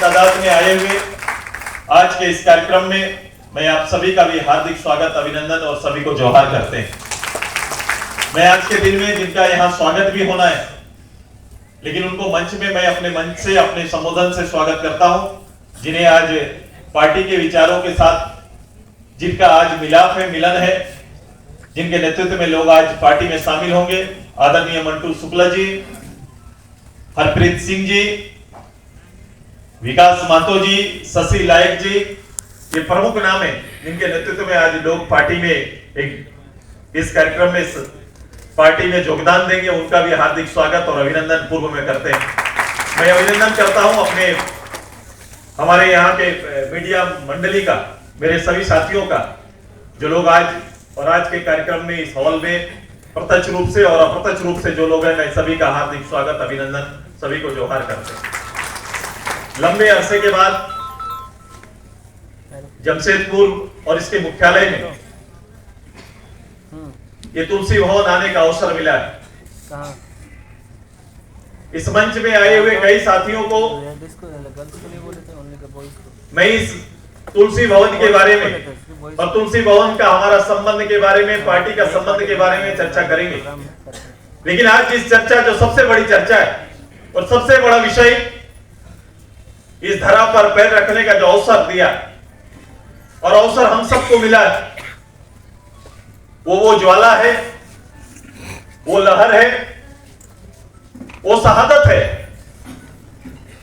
तादाद में आए हुए आज के इस कार्यक्रम में मैं आप सभी का भी हार्दिक स्वागत, अभिनंदन और सभी को जोहार करते हैं। मैं आज के दिन में जिनका यहाँ स्वागत भी होना है, लेकिन उनको मंच में मैं अपने मंच से, अपने संबोधन से स्वागत करता हूं, जिन्हें आज पार्टी के विचारों के साथ जिनका आज मिलाप है, मिलन है, जिनके नेतृत्व में लोग आज पार्टी में शामिल होंगे। आदरणीय मंटू शुक्ला जी, हरप्रीत सिंह जी, विकास महतो जी, शशि लायक जी, ये प्रमुख नाम है जिनके नेतृत्व में आज लोग पार्टी में इस कार्यक्रम में पार्टी में योगदान देंगे। उनका भी हार्दिक स्वागत और अभिनंदन पूर्व में करते हैं। मैं अभिनंदन करता हूं अपने हमारे यहाँ के मीडिया मंडली का, मेरे सभी साथियों का, जो लोग आज के कार्यक्रम में इस हॉल में प्रत्यक्ष रूप से और अप्रत्यक्ष रूप से जो लोग हैं, मैं सभी का हार्दिक स्वागत, अभिनंदन, सभी को जोहार करते हैं। लंबे अरसे के बाद जमशेदपुर और इसके मुख्यालय में ये तुलसी भवन आने का अवसर मिला है। इस मंच में आए हुए कई साथियों को मैं इस तुलसी भवन के बारे में और तुलसी भवन का हमारा संबंध के बारे में, पार्टी का संबंध के बारे में चर्चा करेंगे। लेकिन आज इस चर्चा, जो सबसे बड़ी चर्चा है और सबसे बड़ा विषय इस धरा पर पैर रखने का जो अवसर दिया और अवसर हम सबको मिला है, वो ज्वाला है, वो लहर है, वो शहादत है,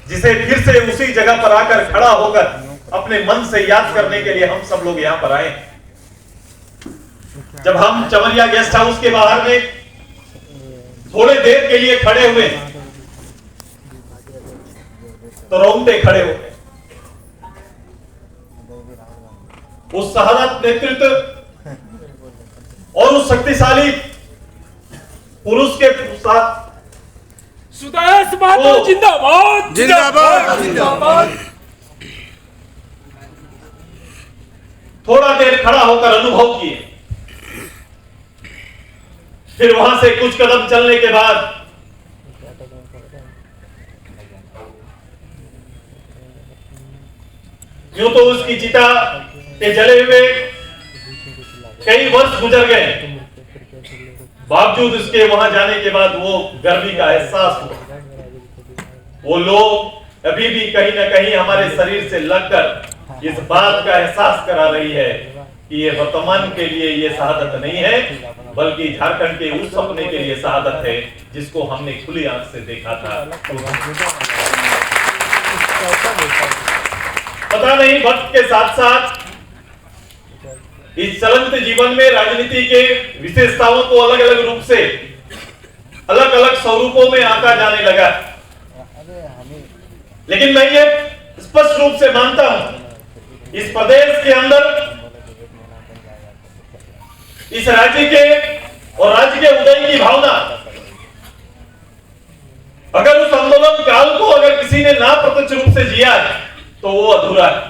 जिसे फिर से उसी जगह पर आकर खड़ा होकर अपने मन से याद करने के लिए हम सब लोग यहां पर आए। जब हम चमरिया गेस्ट हाउस के बाहर में थोड़े देर के लिए खड़े हुए तो रोंगटे खड़े हो गए। उस शहादत नेतृत्व और उस शक्तिशाली पुरुष के साथ सुदेश महतो जिंदाबाद जिंदाबाद जिंदाबाद। थोड़ा देर खड़ा होकर अनुभव किए, फिर वहां से कुछ कदम चलने के बाद यूं तो उसकी चिता के जले हुए कई वर्ष गुजर गए, बावजूद उसके वहां जाने के बाद वो गर्मी का एहसास हुआ। वो लोग अभी भी कहीं ना कहीं हमारे शरीर से लगकर इस बात का एहसास करा रही है कि ये वर्तमान के लिए ये शहादत नहीं है, बल्कि झारखंड के उस सपने के लिए शहादत है जिसको हमने खुली आंख से देखा था। पता नहीं वक्त के साथ साथ इस चलंत जीवन में राजनीति के विशेषताओं को अलग अलग रूप से, अलग अलग स्वरूपों में आंका जाने लगा, लेकिन मैं ये स्पष्ट रूप से मानता हूं, इस प्रदेश के अंदर, इस राज्य के और राज्य के उदय की भावना, अगर उस आंदोलन काल को अगर किसी ने ना प्रत्यक्ष रूप से जिया है तो वो अधूरा है।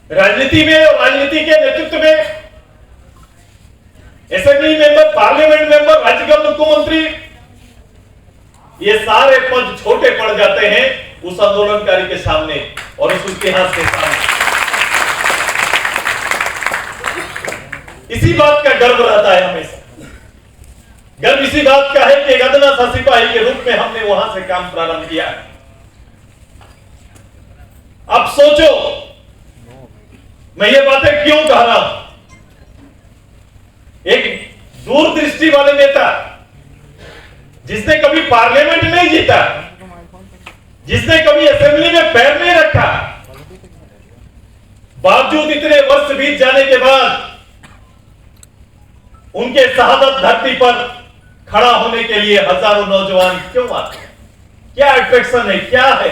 राजनीति में और राजनीति के नेतृत्व में असेंबली मेंबर, पार्लियामेंट मेंबर, राज्य का मुख्यमंत्री, ये सारे पद छोटे पड़ जाते हैं उस आंदोलनकारी के सामने और उस इतिहास के सामने। इसी बात का गर्व रहता है हमेशा। गर्व इसी बात का है कि एक अदना सा सिपाही के रूप में हमने वहां से काम प्रारंभ किया। अब सोचो, मैं ये बातें क्यों कह रहा हूं? एक दूरदृष्टि वाले नेता, जिसने कभी पार्लियामेंट नहीं जीता, जिसने कभी असेंबली में पैर नहीं रखा, बावजूद इतने वर्ष बीत जाने के बाद उनके शहादत धरती पर खड़ा होने के लिए हजारों नौजवान क्यों आते हैं? क्या अट्रैक्शन है, क्या है?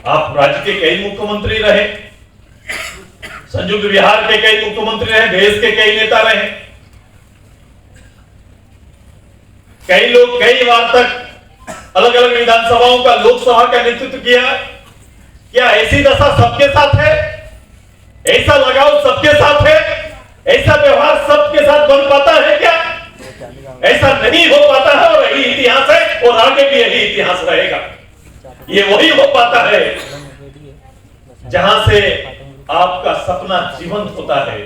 आप राज्य के कई मुख्यमंत्री रहे, संयुक्त बिहार के कई मुख्यमंत्री रहे, देश के कई नेता रहे, कई लोग कई बार तक अलग अलग विधानसभाओं का, लोकसभा का नेतृत्व किया। क्या ऐसी दशा सबके साथ है? ऐसा लगाव सबके साथ है? रहेगा। ये वही हो पाता है जहां से आपका सपना जीवंत होता है।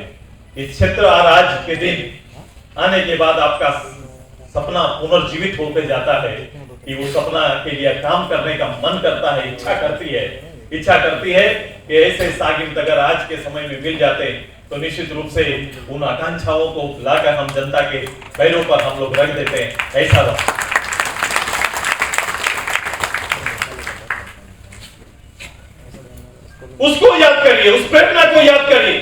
इस क्षेत्र और आज के दिन आने के बाद आपका सपना पुनर्जीवित होकर जाता है कि वो सपना के लिए काम करने का मन करता है, इच्छा करती है कि ऐसे सागिम अगर आज के समय में मिल जाते तो निश्चित रूप से उन आकांक्षाओं को लाकर हम जनता के पैरों पर हम लोग रख देते हैं। ऐसा उसको याद करिए, उस प्रेरणा को याद करिए।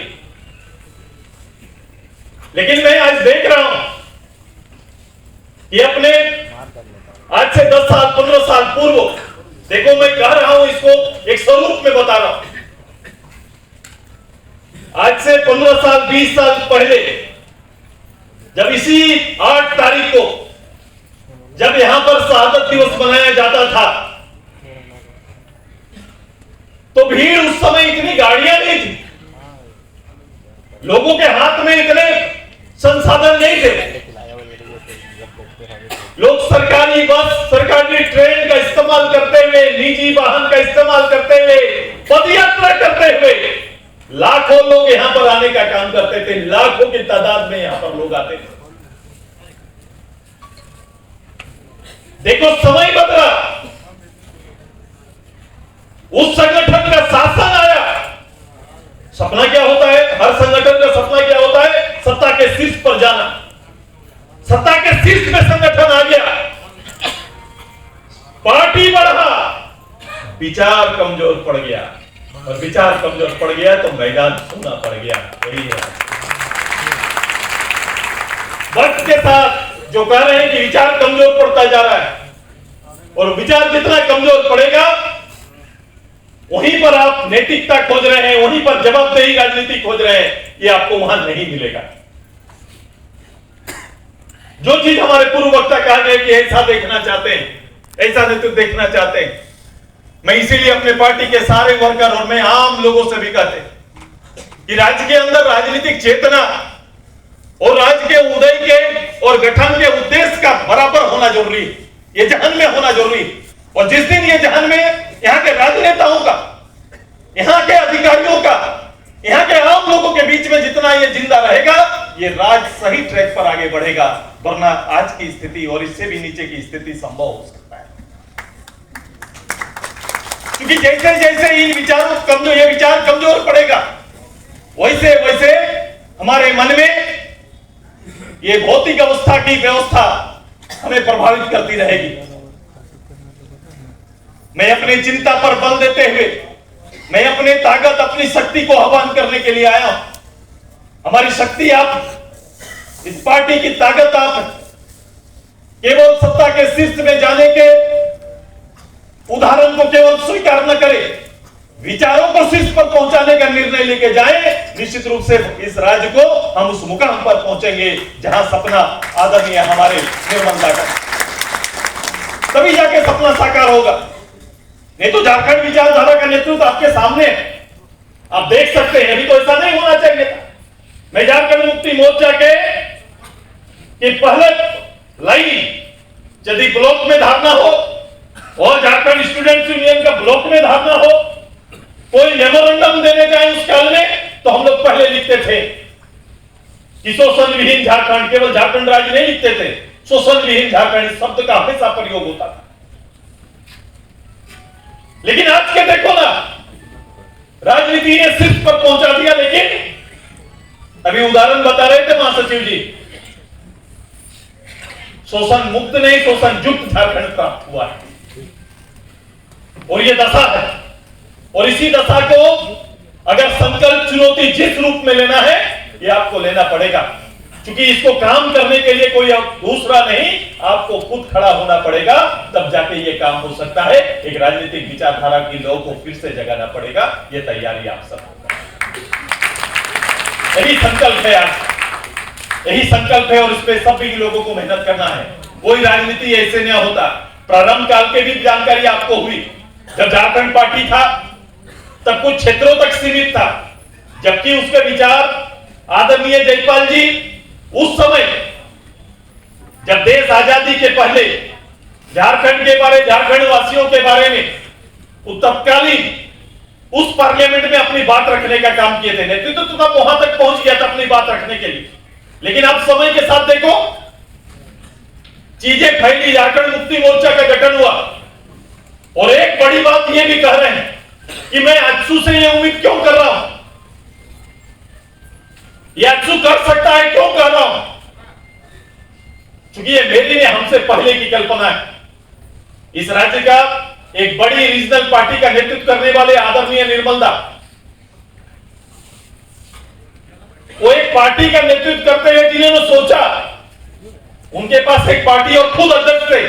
लेकिन मैं आज देख रहा हूं कि अपने आज से 10 साल 15 साल पूर्व, देखो मैं कह रहा हूं, इसको एक स्वरूप में बता रहा हूं। आज से 15 साल 20 साल पहले जब इसी 8 तारीख को जब यहां पर शहादत दिवस मनाया जाता था तो भीड़ उस समय इतनी गाड़ियां नहीं थी, लोगों के हाथ में इतने संसाधन नहीं थे। लोग सरकारी बस, सरकारी ट्रेन का इस्तेमाल करते हुए, निजी वाहन का इस्तेमाल करते हुए, पदयात्रा करते हुए लाखों लोग यहां पर आने का काम करते थे। लाखों की तादाद में यहां पर लोग आते थे। देखो समय बदला, उस संगठन का शासन आया। सपना क्या होता है? हर संगठन का सपना क्या होता है? सत्ता के शीर्ष पर जाना। सत्ता के शीर्ष में संगठन आ गया, पार्टी बढ़ा, विचार कमजोर पड़ गया, और विचार कमजोर पड़ गया तो मैदान छोड़ना पड़ गया। वही है वक्त के साथ जो कह रहे हैं कि विचार कमजोर पड़ता जा रहा है, और विचार जितना कमजोर पड़ेगा वहीं पर आप नैतिकता खोज रहे हैं, वहीं पर जवाबदेही राजनीति खोज रहे हैं, ये आपको वहां नहीं मिलेगा। जो चीज हमारे पूर्व वक्ता कहा गया कि ऐसा देखना चाहते हैं, ऐसा नेतृत्व देखना चाहते हैं, मैं इसीलिए अपने पार्टी के सारे वर्कर और मैं आम लोगों से भी कहते कि राज्य के अंदर राजनीतिक चेतना और राज्य के उदय के और गठन के उद्देश्य का बराबर होना जरूरी है। ये जहन में होना जरूरी है। और जिस दिन ये जहन में यहाँ के राजनेताओं का, यहाँ के अधिकारियों का, यहाँ के आम लोगों के बीच में जितना ये जिंदा रहेगा, ये राज्य सही ट्रैक पर आगे बढ़ेगा। वरना आज की स्थिति और इससे भी नीचे की स्थिति संभव हो सकता है। क्योंकि जैसे जैसे इन विचारों कमजोर, ये विचार कमजोर पड़ेगा, वैसे वैसे हमारे मन में ये भौतिक अवस्था की व्यवस्था हमें प्रभावित करती रहेगी। मैं अपनी चिंता पर बल देते हुए, मैं अपनी ताकत, अपनी शक्ति को आह्वान करने के लिए आया हूं। हमारी शक्ति आप, इस पार्टी की ताकत आप केवल सत्ता के शीर्ष में जाने के उदाहरण को केवल स्वीकार न करें, विचारों को शीर्ष पर पहुंचाने का निर्णय लेके जाएं। निश्चित रूप से इस राज्य को हम उस मुकाम पर पहुंचेंगे जहां सपना आदरणीय हमारे निर्मला का, तभी जाके सपना साकार होगा। नहीं तो झारखंड विचारधारा का नेतृत्व आपके सामने है, आप देख सकते हैं। अभी तो ऐसा नहीं होना चाहिए था। मैं झारखंड मुक्ति मोर्चा के पहले लाइन यदि ब्लॉक में धारणा हो और झारखंड स्टूडेंट्स यूनियन का ब्लॉक में धारणा हो, कोई मेमोरेंडम देने जाए उस काल में, तो हम लोग पहले लिखते थे कि शोषण विहीन झारखंड, केवल झारखंड राज्य नहीं लिखते थे, शोषण विहीन झारखंड शब्द का हमेशा प्रयोग होता था। लेकिन आज के देखो ना, राजनीति ने शीर्ष पर पहुंचा दिया। लेकिन अभी उदाहरण बता रहे थे महासचिव जी, शोषण मुक्त नहीं, शोषण युक्त झारखंड प्राप्त हुआ है, और ये दशा है। और इसी दशा को अगर संकल्प, चुनौती जिस रूप में लेना है, ये आपको लेना पड़ेगा। क्योंकि इसको काम करने के लिए कोई दूसरा नहीं, आपको खुद खड़ा होना पड़ेगा, तब जाके ये काम हो सकता है। एक राजनीतिक विचारधारा की लोगों को फिर से जगाना पड़ेगा। ये तैयारी आप सब होगा, यही संकल्प है आज, यही संकल्प है। और इस पे सभी लोगों को मेहनत करना है। कोई राजनीति ऐसे नहीं होता। प्रारंभ काल के भी जानकारी आपको हुई, जब झारखंड पार्टी था तब कुछ क्षेत्रों तक सीमित था, जबकि उसके विचार आदरणीय जयपाल जी उस समय जब देश आजादी के पहले झारखंड के बारे, झारखंड वासियों के बारे में वो तत्कालीन उस पार्लियामेंट में अपनी बात रखने का काम किए थे। नेतृत्व तो तब वहां तक पहुंच गया था अपनी बात रखने के लिए, लेकिन अब समय के साथ देखो चीजें फैली, झारखंड मुक्ति मोर्चा का गठन हुआ और एक बड़ी बात यह भी कह रहे हैं कि मैं अच्सू से यह उम्मीद क्यों कर रहा हूं, यह अच्सू कर सकता है क्यों कर रहा हूं, क्योंकि ये मेरी ने हमसे पहले की कल्पना है। इस राज्य का एक बड़ी रीजनल पार्टी का नेतृत्व करने वाले आदरणीय निर्मल दा, वो एक पार्टी का नेतृत्व करते हुए जिन्होंने सोचा, उनके पास एक पार्टी और खुद अध्यक्ष थे,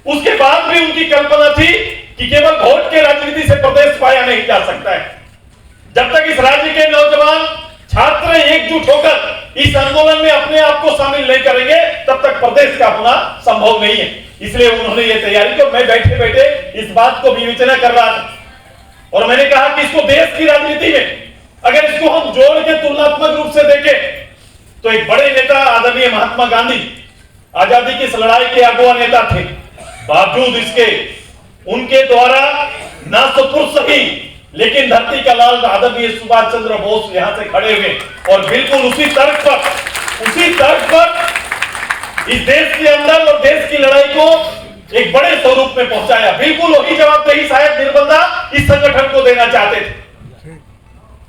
उसके बाद भी उनकी कल्पना थी कि केवल वोट के राजनीति से प्रदेश पाया नहीं जा सकता है। जब तक इस राज्य के नौजवान छात्र एकजुट होकर इस आंदोलन में अपने आप को शामिल नहीं करेंगे, तब तक प्रदेश का होना संभव नहीं है। इसलिए उन्होंने ये तैयारी की। मैं बैठे बैठे इस बात को विवेचना कर रहा था और मैंने कहा कि इसको देश की राजनीति में अगर इसको हम जोड़ के तुलनात्मक रूप से देखें तो एक बड़े नेता आदरणीय महात्मा गांधी आजादी की इस लड़ाई के अगुवा नेता थे। बावजूद इसके उनके द्वारा ना तो पुरुष सही लेकिन धरती का लाल आदरणीय सुभाष चंद्र बोस यहां से खड़े हुए और बिल्कुल उसी तर्क पर इस देश के अंदर और देश की लड़ाई को एक बड़े स्वरूप में पहुंचाया। बिल्कुल वही जवाबदेही शायद निर्मल दा इस संगठन को देना चाहते थे,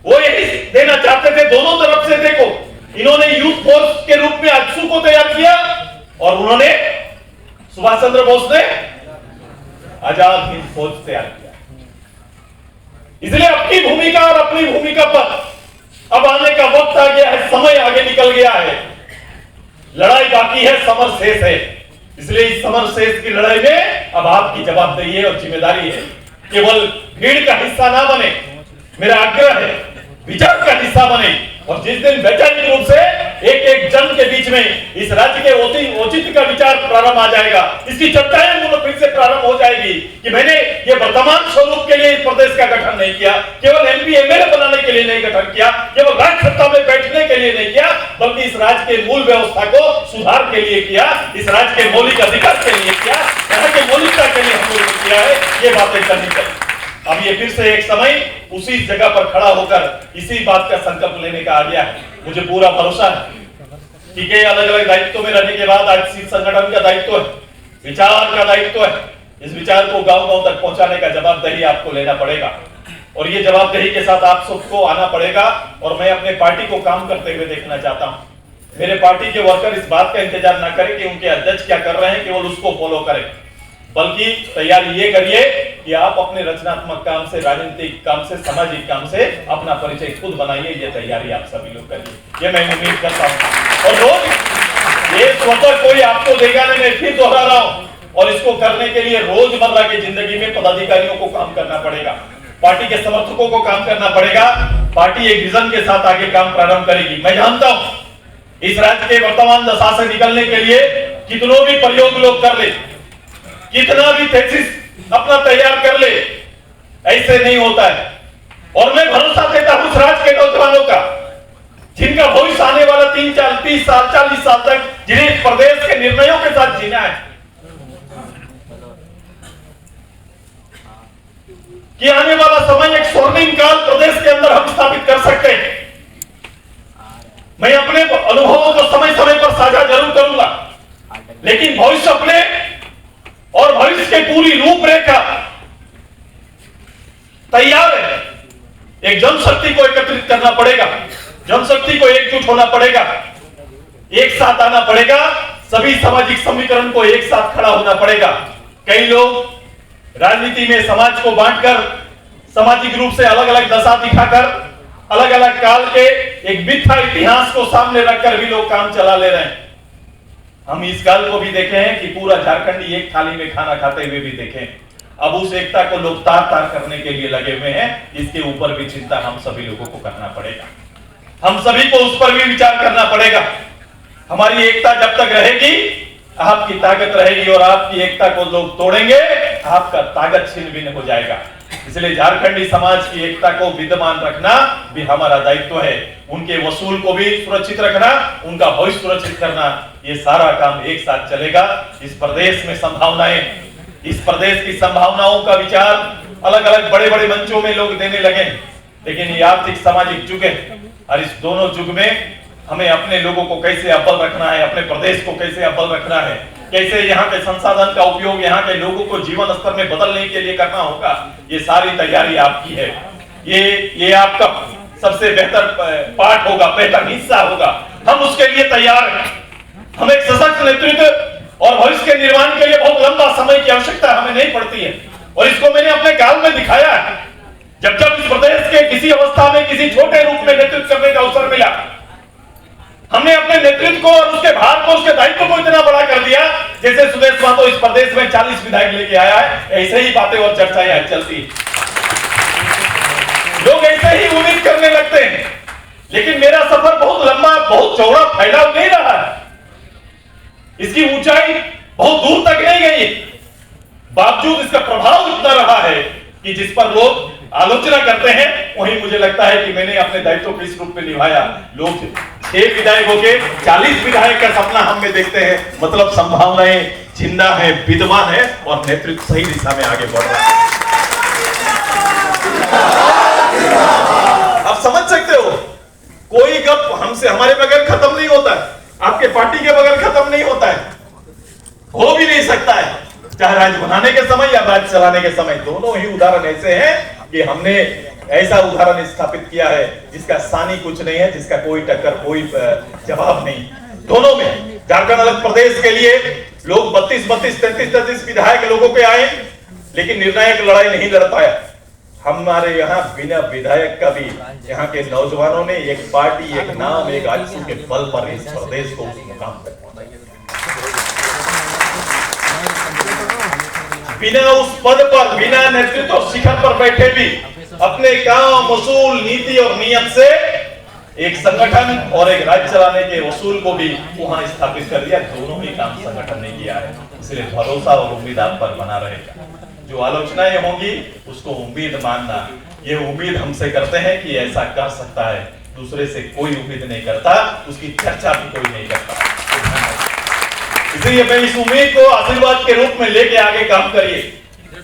वो यही देना चाहते थे। दोनों तरफ से देखो, इन्होंने यूथ फोर्स के रूप में अच्सू को तैयार किया और उन्होंने सुभाष चंद्र बोस ने आजाद हिंद फौज तैयार किया। इसलिए अपनी भूमिका और अपनी भूमिका पर अब आने का वक्त आ गया है, समय आगे निकल गया है, लड़ाई बाकी है, समर शेष है। इसलिए इस समर शेष की लड़ाई में अब आपकी जवाबदेही है और जिम्मेदारी है। केवल भीड़ का हिस्सा ना बने, मेरा आग्रह है विचार का हिस्सा बने और जिस दिन वैचारिक रूप से एक एक जन के बीच में इस राज्य के औचित्य का विचार प्रारंभ आ जाएगा, इसकी चर्चाएं फिर से प्रारंभ हो जाएगी कि मैंने ये वर्तमान स्वरूप के लिए इस प्रदेश का गठन नहीं किया, केवल एमपी एमएलए बनाने के लिए नहीं गठन किया, केवल राज्य सत्ता में बैठने के लिए नहीं किया, बल्कि इस राज्य के मूल व्यवस्था को सुधार के लिए किया, इस राज्य के मौलिक अधिकार के लिए किया, यहाँ के मौलिकता के लिए हम लोगों ने किया है। ये बातें करनी चाहिए। अब ये फिर से एक समय उसी जगह पर खड़ा होकर इसी बात का संकल्प लेने का आ गया है। मुझे पूरा भरोसा है कि कई अलग अलग दायित्व में रहने के बाद आज संगठन का दायित्व है, विचार का दायित्व है। इस विचार को गांव-गांव तक पहुंचाने का जवाबदेही आपको लेना पड़ेगा और ये जवाबदेही के साथ आप सबको आना पड़ेगा। और मैं अपने पार्टी को काम करते हुए देखना चाहता हूं। मेरे पार्टी के वर्कर इस बात का इंतजार ना करें कि उनके अध्यक्ष क्या कर रहे हैं, केवल उसको फॉलो करें, बल्कि तैयारी ये करिए कि आप अपने रचनात्मक काम से, राजनीतिक काम से, सामाजिक काम से अपना परिचय खुद बनाइए। ये तैयारी आप सभी लोग करिए, ये मैं उम्मीद करता हूं। और लोग ये स्वतः कोई आपको देगा नहीं, मैं फिर दोहरा रहा हूं। और इसको करने के लिए रोजमर्रा की जिंदगी में पदाधिकारियों को काम करना पड़ेगा, पार्टी के समर्थकों को काम करना पड़ेगा। पार्टी एक विजन के साथ आगे काम प्रारंभ करेगी। मैं जानता हूं इस राज्य के वर्तमान दशा से निकलने के लिए कितनों भी प्रयोग लोग कर ले, कितना भी थीसिस अपना तैयार कर ले, ऐसे नहीं होता है। और मैं भरोसा देता हूं उस राज्य के नौजवानों का जिनका भविष्य आने वाला 3, 4, 30 साल, 40 साल तक जिन्हें इस प्रदेश के निर्णयों के साथ जीना है, कि आने वाला समय एक स्वर्णिम काल प्रदेश के अंदर हम स्थापित कर सकते हैं। मैं अपने अनुभवों को समय समय पर साझा जरूर करूंगा, लेकिन भविष्य अपने और भविष्य की पूरी रूपरेखा तैयार है। एक जनशक्ति को एकत्रित करना पड़ेगा, जनशक्ति को एकजुट होना पड़ेगा, एक साथ आना पड़ेगा, सभी सामाजिक समीकरण को एक साथ खड़ा होना पड़ेगा। कई लोग राजनीति में समाज को बांटकर, सामाजिक रूप से अलग अलग दशा दिखाकर, अलग अलग काल के एक मिथ्या इतिहास को सामने रखकर भी लोग काम चला ले रहे हैं। हम इस काल को भी देखे हैं कि पूरा झारखंडी एक थाली में खाना खाते हुए भी देखे। अब उस एकता को लोग तार तार करने के लिए लगे हुए हैं। इसके ऊपर भी चिंता हम सभी लोगों को करना पड़ेगा, हम सभी को उस पर भी विचार करना पड़ेगा। हमारी एकता जब तक रहेगी, आपकी ताकत रहेगी, और आपकी एकता को लोग तोड़ेंगे, आपका ताकत छिन्न भिन्न हो जाएगा। इसलिए झारखंडी समाज की एकता को विद्यमान रखना भी हमारा दायित्व है। उनके वसूल को भी सुरक्षित रखना, उनका भविष्य सुरक्षित करना, ये सारा काम एक साथ चलेगा। इस प्रदेश में संभावनाएं, इस प्रदेश की संभावनाओं का विचार अलग अलग बड़े बड़े मंचों में लोग देने लगे, लेकिन ये आर्थिक सामाजिक युग है और इस दोनों युग में हमें अपने लोगों को कैसे अव्वल रखना है, अपने प्रदेश को कैसे अव्वल रखना है, कैसे यहाँ के संसाधन का उपयोग यहाँ के लोगों को जीवन स्तर में बदलने के लिए करना होगा, ये सारी तैयारी आपकी है। ये आपका सबसे बेहतर पार्ट होगा, बेहतर हिस्सा होगा। हम उसके लिए तैयार हैं। हम एक सशक्त नेतृत्व और भविष्य के निर्माण के लिए बहुत लंबा समय की आवश्यकता हमें नहीं पड़ती है, और इसको मैंने अपने काल में दिखाया है। जब जब इस प्रदेश के किसी अवस्था में किसी छोटे रूप में नेतृत्व करने का अवसर मिला, हमने अपने नेतृत्व को और उसके भार को, उसके दायित्व को इतना बड़ा कर दिया जैसे सुदेश महतो इस प्रदेश में 40 विधायक लेके आया है। ऐसे ही बातें और चर्चाएं आज चलती, लोग ऐसे ही उम्मीद करने लगते हैं, लेकिन मेरा सफर बहुत लंबा, बहुत चौड़ा, फैलाव नहीं रहा है। इसकी ऊंचाई बहुत दूर तक नहीं गई, बावजूद इसका प्रभाव इतना रहा है कि जिस पर लोग आलोचना करते हैं, वहीं मुझे लगता है कि मैंने अपने दायित्व को इस रूप में निभाया। लोग 6 विधायक होके 40 विधायक का सपना हम में देखते हैं, मतलब संभावनाएं जिंदा है, विद्यमान है और नेतृत्व सही दिशा में आगे बढ़ रहा है। आप समझ सकते हो, कोई गप हमसे हमारे बगैर खत्म नहीं होता है, आपके पार्टी के बगैर खत्म नहीं होता है, हो भी नहीं सकता है, चाहे राज्य बनाने के समय या राज्य चलाने के समय। दोनों ही उदाहरण ऐसे हैं कि हमने ऐसा उदाहरण स्थापित किया है जिसका सानी कुछ नहीं है, जिसका कोई टक्कर, कोई जवाब नहीं। दोनों में झारखंड अलग प्रदेश के लिए लोग 32-32, 33-33 विधायक लोगों के आए, लेकिन निर्णायक लड़ाई नहीं लड़ पाया। हमारे यहाँ बिना विधायक का भी यहाँ के नौजवानों ने एक पार्टी, एक नाम, एक आजू के बल पर इस प्रदेश को उस मुकाम तक पहुंचाया। बिना उस पद पर, बिना नेतृत्व शिखर पर बैठे भी अपने काम, वसूल, नीति और नियम से एक संगठन और एक राज्य चलाने के वसूल को भी वहां स्थापित कर दिया। दोनों ही काम संगठन ने किया है, इसलिए भरोसा और उम्मीद आप पर बना रहेगा। जो आलोचनाएं होंगी उसको उम्मीद मानना, ये उम्मीद हमसे करते हैं कि ऐसा कर सकता है, दूसरे से कोई उम्मीद नहीं करता, उसकी चर्चा भी कोई नहीं करता। इसलिए मैं इस उम्मीद को आशीर्वाद के रूप में लेके आगे काम करिए।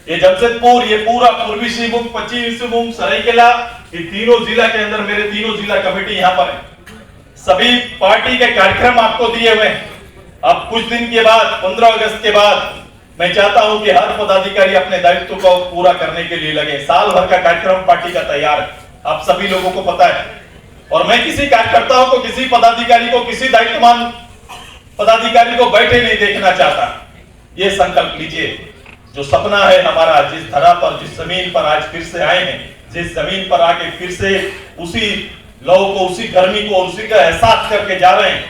ये जमशेदपुर, ये पूरा पूर्वी सिंहभूम, पश्चिमी सिंहभूम, सरायकेला, ये तीनों जिला के अंदर मेरे तीनों जिला कमेटी यहाँ पर है। सभी पार्टी के कार्यक्रम आपको दिए हुए हैं। अब कुछ दिन के बाद, 15 अगस्त के बाद, मैं चाहता हूं कि हर पदाधिकारी अपने दायित्व को पूरा करने के लिए लगे। साल भर का कार्यक्रम पार्टी का तैयार है, आप सभी लोगों को पता है। और मैं किसी कार्यकर्ताओं को, किसी पदाधिकारी को, किसी दायित्वमान पदाधिकारी को बैठे नहीं देखना चाहता। ये संकल्प लीजिए, जो सपना है हमारा, जिस धरा पर, जिस जमीन पर आज फिर से आए हैं, जिस जमीन पर आके फिर से उसी लौ को, उसी गर्मी को, उसी का एहसास करके जा रहे हैं,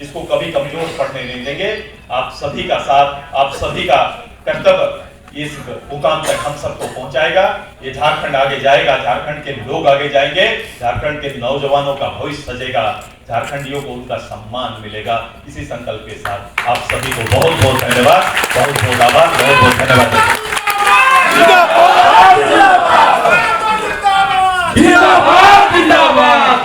इसको कभी कमजोर पड़ने नहीं देंगे। आप सभी का साथ, आप सभी का कर्तव्य इस मुकाम तक हम सबको पहुंचाएगा। ये झारखंड आगे जाएगा, झारखंड के लोग आगे जाएंगे, झारखंड के नौजवानों का भविष्य सजेगा, झारखंडियों को उनका सम्मान मिलेगा। इसी संकल्प के साथ आप सभी को बहुत बहुत धन्यवाद, बहुत बहुत आभार, बहुत बहुत धन्यवाद। जिंदाबाद जिंदाबाद।